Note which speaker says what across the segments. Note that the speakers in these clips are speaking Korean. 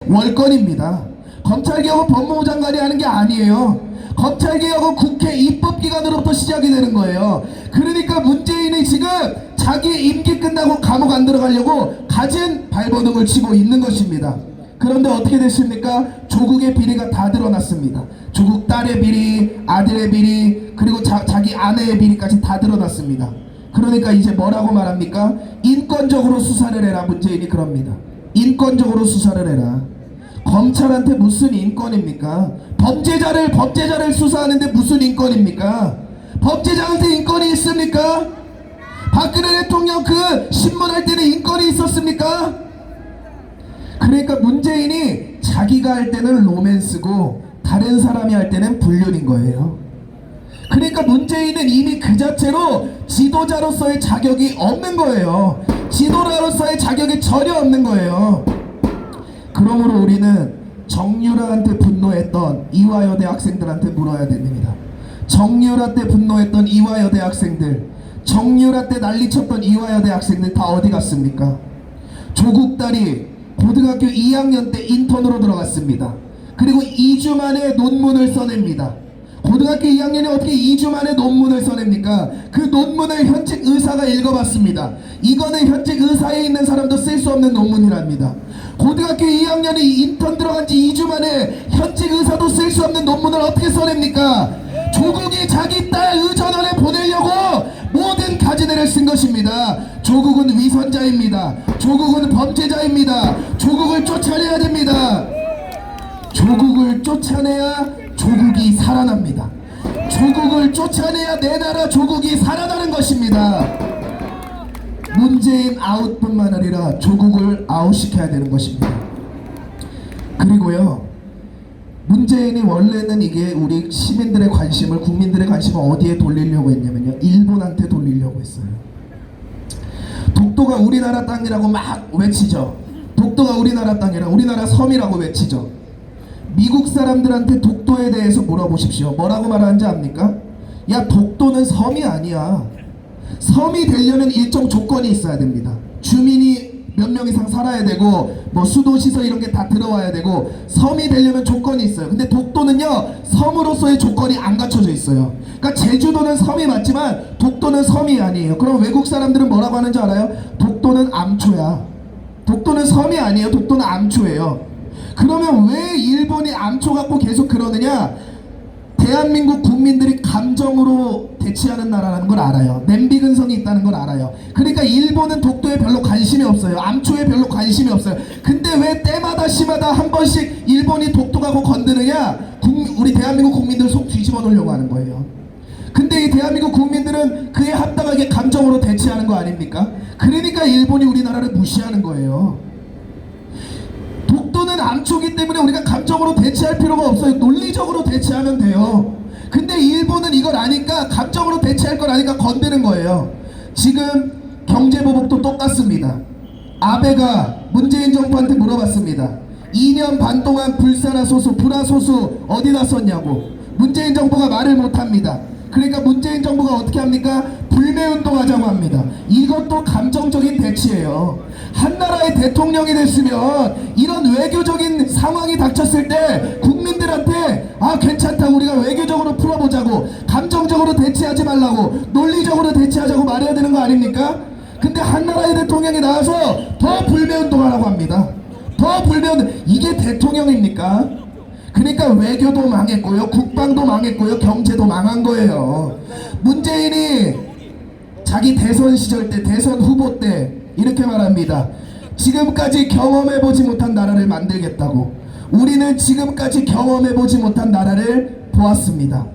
Speaker 1: 월권입니다. 검찰개혁은 법무부 장관이 하는 게 아니에요. 검찰개혁은 국회 입법기관으로부터 시작이 되는 거예요. 그러니까 문재인이 지금 자기 임기 끝나고 감옥 안 들어가려고 갖은 발버둥을 치고 있는 것입니다. 그런데 어떻게 됐습니까? 조국의 비리가 다 드러났습니다. 조국 딸의 비리, 아들의 비리, 그리고 자기 아내의 비리까지 다 드러났습니다. 그러니까 이제 뭐라고 말합니까? 인권적으로 수사를 해라. 문재인이 그럽니다. 인권적으로 수사를 해라. 검찰한테 무슨 인권입니까? 범죄자를 수사하는데 무슨 인권입니까? 범죄자한테 인권이 있습니까? 박근혜 대통령 그 신문할 때는 인권이 있었습니까? 그러니까 문재인이 자기가 할 때는 로맨스고 다른 사람이 할 때는 불륜인 거예요. 그러니까 문재인은 이미 그 자체로 지도자로서의 자격이 없는 거예요. 지도자로서의 자격이 전혀 없는 거예요. 그러므로 우리는 정유라한테 분노했던 이화여대 학생들한테 물어야 됩니다. 정유라 때 분노했던 이화여대 학생들, 정유라 때 난리쳤던 이화여대 학생들 다 어디 갔습니까? 조국 딸이 고등학교 2학년 때 인턴으로 들어갔습니다. 그리고 2주 만에 논문을 써냅니다. 고등학교 2학년이 어떻게 2주 만에 논문을 써냅니까? 그 논문을 현직 의사가 읽어봤습니다. 이거는 현직 의사에 있는 사람도 쓸 수 없는 논문이랍니다. 고등학교 2학년이 인턴 들어간 지 2주 만에 현직 의사도 쓸 수 없는 논문을 어떻게 써냅니까? 조국이 자기 딸 의전원에 보내려고 모든 가지들을 쓴 것입니다. 조국은 위선자입니다. 조국은 범죄자입니다. 조국을 쫓아내야 됩니다. 조국을 쫓아내야 조국이 살아납니다. 조국을 쫓아내야 내 나라 조국이 살아나는 것입니다. 문재인 아웃뿐만 아니라 조국을 아웃시켜야 되는 것입니다. 그리고요, 문재인이 원래는 이게 우리 시민들의 관심을, 국민들의 관심을 어디에 돌리려고 했냐면요, 일본한테 돌리려고 했어요. 독도가 우리나라 땅이라고 막 외치죠. 독도가 우리나라 땅이라, 우리나라 섬이라고 외치죠. 미국 사람들한테 독도에 대해서 물어보십시오. 뭐라고 말하는지 압니까? 야, 독도는 섬이 아니야. 섬이 되려면 일정 조건이 있어야 됩니다. 주민이 몇 명 이상 살아야 되고, 뭐 수도시설 이런 게 다 들어와야 되고, 섬이 되려면 조건이 있어요. 근데 독도는요, 섬으로서의 조건이 안 갖춰져 있어요. 그러니까 제주도는 섬이 맞지만 독도는 섬이 아니에요. 그럼 외국 사람들은 뭐라고 하는지 알아요? 독도는 암초야. 독도는 섬이 아니에요. 독도는 암초예요. 그러면 왜 일본이 암초 갖고 계속 그러느냐? 대한민국 국민들이 감정으로 대치하는 나라라는 걸 알아요. 냄비 근성이 있다는 걸 알아요. 그러니까 일본은 독도에 별로 관심이 없어요. 암초에 별로 관심이 없어요. 근데 왜 때마다 시마다 한 번씩 일본이 독도 가고 건드느냐? 우리 대한민국 국민들 속 뒤집어 놓으려고 하는 거예요. 근데 이 대한민국 국민들은 그에 합당하게 감정으로 대치하는 거 아닙니까? 그러니까 일본이 우리나라를 무시하는 거예요. 독도는 암초기 때문에 우리가 감정으로 대치할 필요가 없어요. 논리적으로 대치하면 돼요. 근데 일본은 이걸 아니까, 감정으로 대치할 걸 아니까 건드는 거예요. 지금 경제보복도 똑같습니다. 아베가 문재인 정부한테 물어봤습니다. 2년 반 동안 불사나소수, 불화소수 어디다 썼냐고. 문재인 정부가 말을 못합니다. 그러니까 문재인 정부가 어떻게 합니까? 불매운동 하자고 합니다. 이것도 감정적인 대치예요. 한 나라의 대통령이 됐으면 이런 외교적인 상황이 닥쳤을 때 국민들한테 괜찮다, 우리가 외교적으로 풀어보자고, 감정적으로 대치하지 말라고, 논리적으로 대치하자고 말해야 되는 거 아닙니까? 근데 한 나라의 대통령이 나와서 더 불매운동 하라고 합니다. 더 불매운동. 이게 대통령입니까? 그러니까 외교도 망했고요, 국방도 망했고요, 경제도 망한 거예요. 문재인이 자기 대선 시절 때, 대선 후보 때 이렇게 말합니다. 지금까지 경험해보지 못한 나라를 만들겠다고. 우리는 지금까지 경험해보지 못한 나라를 보았습니다.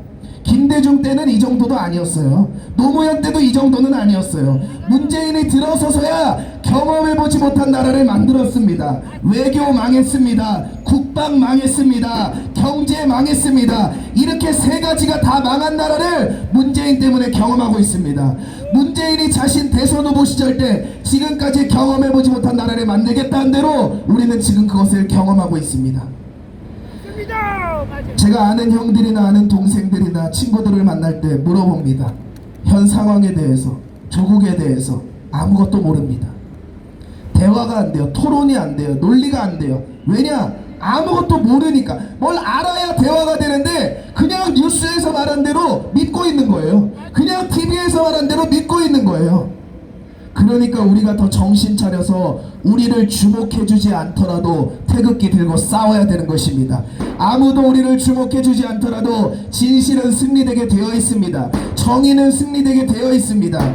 Speaker 1: 김대중 때는 이 정도도 아니었어요. 노무현 때도 이 정도는 아니었어요. 문재인이 들어서서야 경험해보지 못한 나라를 만들었습니다. 외교 망했습니다. 국방 망했습니다. 경제 망했습니다. 이렇게 세 가지가 다 망한 나라를 문재인 때문에 경험하고 있습니다. 문재인이 자신 대선 후보 시절 때 지금까지 경험해보지 못한 나라를 만들겠다는 대로 우리는 지금 그것을 경험하고 있습니다. 제가 아는 형들이나 아는 동생들이나 친구들을 만날 때 물어봅니다. 현 상황에 대해서, 조국에 대해서 아무것도 모릅니다. 대화가 안 돼요. 토론이 안 돼요. 논리가 안 돼요. 왜냐? 아무것도 모르니까. 뭘 알아야 대화가 되는데 그냥 뉴스에서 말한 대로 믿고 있는 거예요. 그냥 TV에서 말한 대로 믿고 있는 거예요. 그러니까 우리가 더 정신 차려서 우리를 주목해주지 않더라도 태극기 들고 싸워야 되는 것입니다. 아무도 우리를 주목해주지 않더라도 진실은 승리되게 되어 있습니다. 정의는 승리되게 되어 있습니다.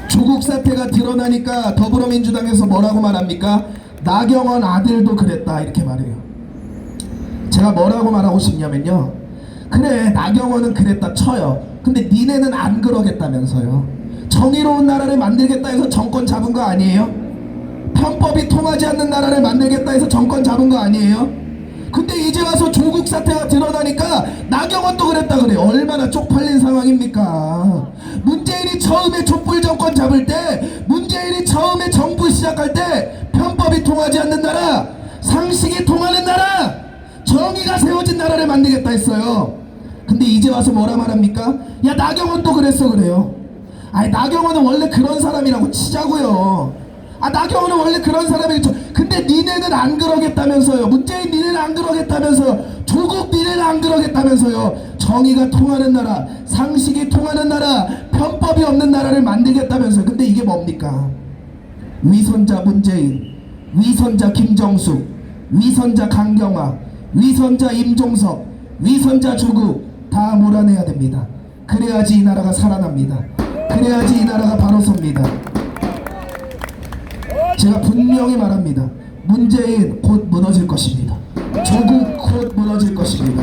Speaker 1: 조국 사태가 드러나니까 더불어민주당에서 뭐라고 말합니까? 나경원 아들도 그랬다 이렇게 말해요. 제가 뭐라고 말하고 싶냐면요, 그래 나경원은 그랬다 쳐요. 근데 니네는 안 그러겠다면서요. 정의로운 나라를 만들겠다 해서 정권 잡은 거 아니에요? 편법이 통하지 않는 나라를 만들겠다 해서 정권 잡은 거 아니에요? 근데 이제 와서 조국 사태가 드러나니까 나경원도 그랬다 그래요. 얼마나 쪽팔린 상황입니까? 문재인이 처음에 촛불 정권 잡을 때, 문재인이 처음에 정부 시작할 때 편법이 통하지 않는 나라, 상식이 통하는 나라, 정의가 세워진 나라를 만들겠다 했어요. 근데 이제 와서 뭐라 말합니까? 야 나경원도 그랬어 그래요. 아니 나경원은 원래 그런 사람이라고 치자고요. 아 나경원은 원래 그런 사람이겠죠. 근데 니네는 안 그러겠다면서요. 문재인 니네는 안 그러겠다면서요. 조국 니네는 안 그러겠다면서요. 정의가 통하는 나라, 상식이 통하는 나라, 편법이 없는 나라를 만들겠다면서요. 근데 이게 뭡니까? 위선자 문재인, 위선자 김정숙, 위선자 강경화, 위선자 임종석, 위선자 조국 다 몰아내야 됩니다. 그래야지 이 나라가 살아납니다. 그래야지 이 나라가 바로 섭니다. 제가 분명히 말합니다. 문재인 곧 무너질 것입니다. 조국 곧 무너질 것입니다.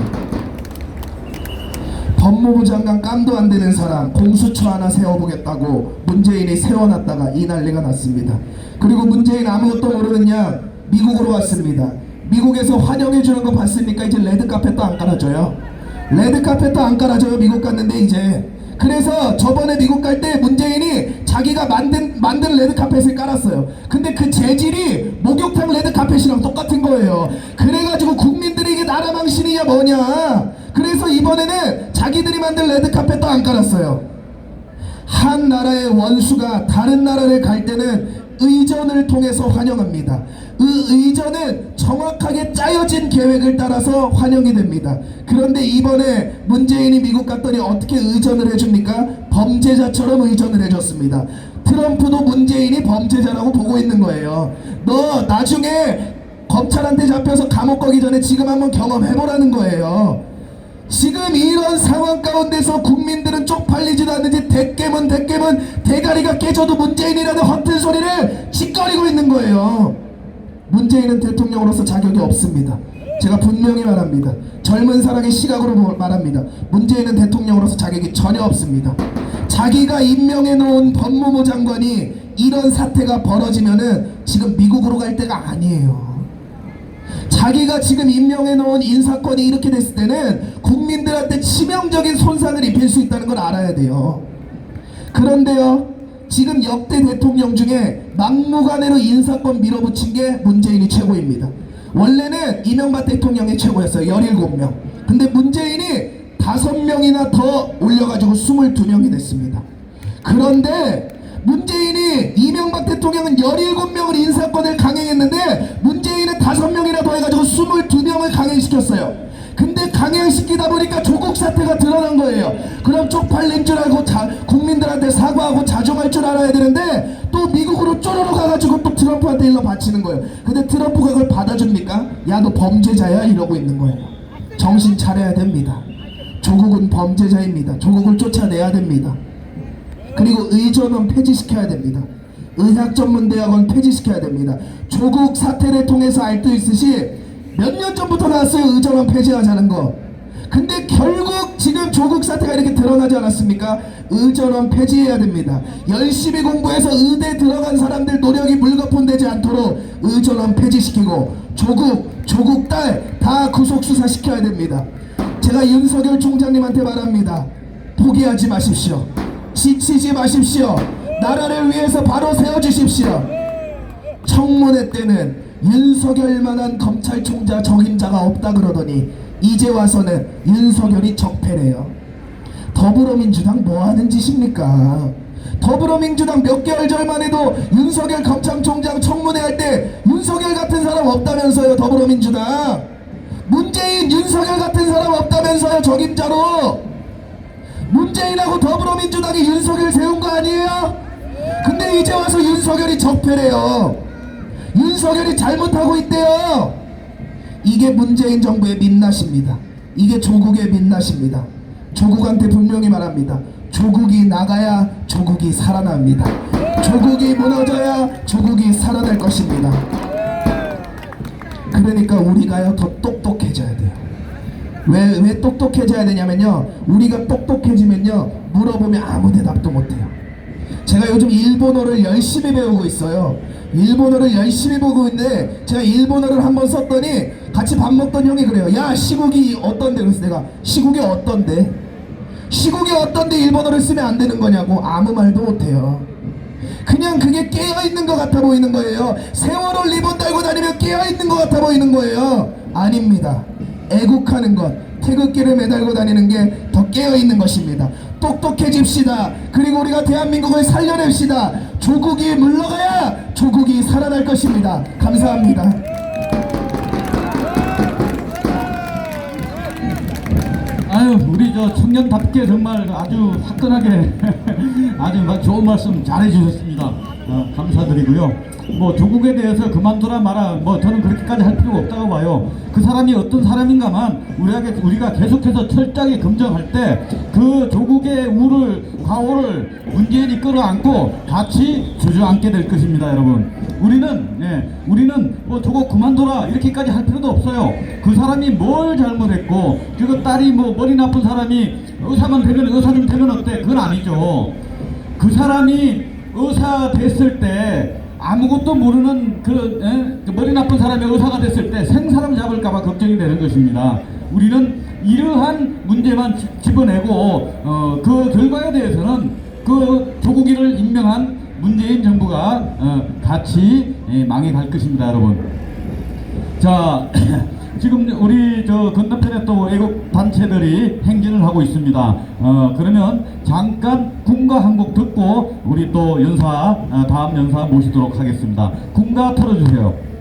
Speaker 1: 법무부 장관 깜도 안 되는 사람 공수처 하나 세워보겠다고 문재인이 세워놨다가 이 난리가 났습니다. 그리고 문재인 아무것도 모르는 양 미국으로 왔습니다. 미국에서 환영해주는 거 봤습니까? 이제 레드카펫도 안 깔아줘요. 레드카펫도 안 깔아줘요. 미국 갔는데 이제. 그래서 저번에 미국 갈 때 문재인이 자기가 만든 레드카펫을 깔았어요. 근데 그 재질이 목욕탕 레드카펫이랑 똑같은 거예요. 그래가지고 국민들이 이게 나라 망신이냐 뭐냐. 그래서 이번에는 자기들이 만든 레드카펫도 안 깔았어요. 한 나라의 원수가 다른 나라를 갈 때는 의전을 통해서 환영합니다. 의전은 정확하게 짜여진 계획을 따라서 환영이 됩니다. 그런데 이번에 문재인이 미국 갔더니 어떻게 의전을 해줍니까? 범죄자처럼 의전을 해줬습니다. 트럼프도 문재인이 범죄자라고 보고 있는 거예요. 너 나중에 검찰한테 잡혀서 감옥 가기 전에 지금 한번 경험해보라는 거예요. 지금 이런 상황 가운데서 국민들은 쪽팔리지도 않는지 대깨문 대가리가 깨져도 문재인이라는 허튼 소리를 짓거리고 있는 거예요. 문재인은 대통령으로서 자격이 없습니다. 제가 분명히 말합니다. 젊은 사람의 시각으로 말합니다. 문재인은 대통령으로서 자격이 전혀 없습니다. 자기가 임명해 놓은 법무부 장관이 이런 사태가 벌어지면은 지금 미국으로 갈 때가 아니에요. 자기가 지금 임명해 놓은 인사권이 이렇게 됐을 때는 국민들한테 치명적인 손상을 입힐 수 있다는 걸 알아야 돼요. 그런데요, 지금 역대 대통령 중에 막무가내로 인사권 밀어붙인 게 문재인이 최고입니다. 원래는 이명박 대통령이 최고였어요. 17명. 근데 문재인이 5명이나 더 올려가지고 22명이 됐습니다. 그런데 문재인이 이명박 대통령은 17명을 인사권을 강행했는데 문재인은 5명이나 더 해가지고 22명을 강행시켰어요. 근데 강행시키다 보니까 조국 사태가 드러난 거예요. 그럼 쪽팔린 줄 알고 국민들한테 사과하고 자중할 줄 알아야 되는데 또 미국으로 쪼르르 가가지고 또 트럼프한테 일러 바치는 거예요. 근데 트럼프가 그걸 받아줍니까? 야 너 범죄자야 이러고 있는 거예요. 정신 차려야 됩니다. 조국은 범죄자입니다. 조국을 쫓아내야 됩니다. 그리고 의전은 폐지시켜야 됩니다. 의학전문대학원 폐지시켜야 됩니다. 조국 사태를 통해서 알 수 있듯이 몇 년 전부터 나왔어요. 의전원 폐지하자는 거. 근데 결국 지금 조국 사태가 이렇게 드러나지 않았습니까? 의전원 폐지해야 됩니다. 열심히 공부해서 의대 들어간 사람들 노력이 물거품되지 않도록 의전원 폐지시키고 조국 딸 다 구속 수사시켜야 됩니다. 제가 윤석열 총장님한테 말합니다. 포기하지 마십시오. 지치지 마십시오. 나라를 위해서 바로 세워주십시오. 청문회 때는 윤석열만한 검찰총장 적임자가 없다 그러더니 이제 와서는 윤석열이 적폐래요. 더불어민주당 뭐하는 짓입니까? 더불어민주당 몇 개월 전만 해도 윤석열 검찰총장 청문회 할 때 윤석열 같은 사람 없다면서요. 더불어민주당 문재인 윤석열 같은 사람 없다면서요. 적임자로 문재인하고 더불어민주당이 윤석열 세운 거 아니에요? 근데 이제 와서 윤석열이 적폐래요. 윤석열이 잘못하고 있대요. 이게 문재인 정부의 민낯입니다. 이게 조국의 민낯입니다. 조국한테 분명히 말합니다. 조국이 나가야 조국이 살아납니다. 조국이 무너져야 조국이 살아날 것입니다. 그러니까 우리가요 더 똑똑해져야 돼요. 왜 똑똑해져야 되냐면요, 우리가 똑똑해지면요 물어보면 아무 대답도 못해요. 제가 요즘 일본어를 열심히 배우고 있어요. 일본어를 열심히 보고 있는데 제가 일본어를 한번 썼더니 같이 밥 먹던 형이 그래요. 야, 시국이 어떤데? 그래서 내가 시국이 어떤데? 시국이 어떤데 일본어를 쓰면 안 되는 거냐고. 아무 말도 못해요. 그냥 그게 깨어있는 것 같아 보이는 거예요. 세월호 리본 달고 다니면 깨어있는 것 같아 보이는 거예요. 아닙니다. 애국하는 것, 태극기를 매달고 다니는 게 더 깨어있는 것입니다. 똑똑해집시다. 그리고 우리가 대한민국을 살려냅시다. 조국이 물러가야 조국이 살아날 것입니다. 감사합니다.
Speaker 2: 아유, 우리 저 청년답게 정말 아주 화끈하게 아주 막 좋은 말씀 잘해 주셨습니다. 감사드리고요. 뭐 조국에 대해서 그만두라 마라, 뭐 저는 그렇게까지 할 필요가 없다고 봐요. 그 사람이 어떤 사람인가만 우리가 계속해서 철저하게 검증할 때 그 조국의 과오를 문재인이 끌어안고 같이 주저앉게 될 것입니다, 여러분. 우리는 뭐 조국 그만둬라 이렇게까지 할 필요도 없어요. 그 사람이 뭘 잘못했고, 그리고 딸이 뭐 머리 나쁜 사람이 의사 좀 되면 어때? 그건 아니죠. 그 사람이 의사 됐을 때 아무것도 모르는 그 머리 나쁜 사람이 의사가 됐을 때 생사람 잡을까봐 걱정이 되는 것입니다. 우리는 이러한 문제만 집어내고 그 결과에 대해서는 그 조국이를 임명한 문재인 정부가 같이 망해갈 것입니다, 여러분. 자, 지금 우리 저 건너편에 또 애국 단체들이 행진을 하고 있습니다. 그러면 잠깐 군가 한 곡 듣고 우리 또 다음 연사 모시도록 하겠습니다. 군가 틀어주세요.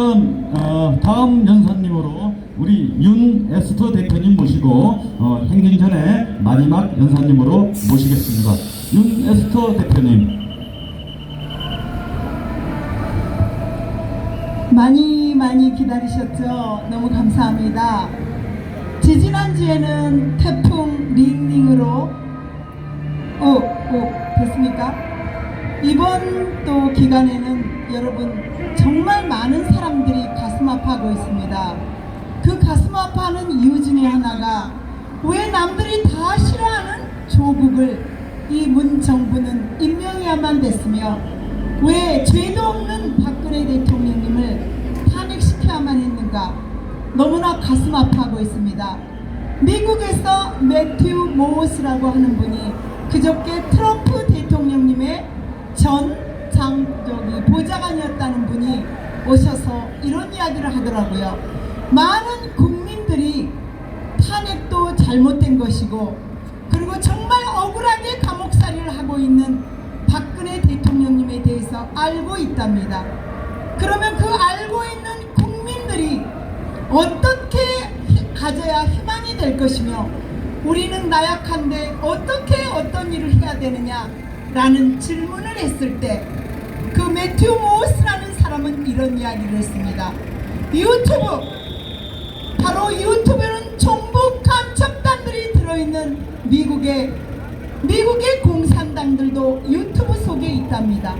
Speaker 2: 그러면 다음 연사님으로 우리 윤에스터 대표님 모시고 행진 전에 마지막 연사님으로 모시겠습니다. 윤에스터 대표님.
Speaker 3: 많이 기다리셨죠? 너무 감사합니다. 지지난주에는 태풍 링링으로 됐습니까? 이번 또 기간에는 여러분 정말 많은 사람들이 가슴 아파하고 있습니다. 그 가슴 아파하는 이유 중에 하나가 왜 남들이 다 싫어하는 조국을 이 문 정부는 임명해야만 됐으며 왜 죄도 없는 박근혜 대통령님을 탄핵시켜야만 했는가 너무나 가슴 아파하고 있습니다. 미국에서 매튜 모스라고 하는 분이 그저께 트럼프 대통령님의 보좌관이었다는 분이 오셔서 이런 이야기를 하더라고요. 많은 국민들이 탄핵도 잘못된 것이고 그리고 정말 억울하게 감옥살이를 하고 있는 박근혜 대통령님에 대해서 알고 있답니다. 그러면 그 알고 있는 국민들이 어떻게 가져야 희망이 될 것이며 우리는 나약한데 어떻게 어떤 일을 해야 되느냐라는 질문을 했을 때 그 매튜 모스라는 사람은 이런 이야기를 했습니다. 바로 유튜브는 정부 간첩단들이 들어있는 미국의 공산당들도 유튜브 속에 있답니다.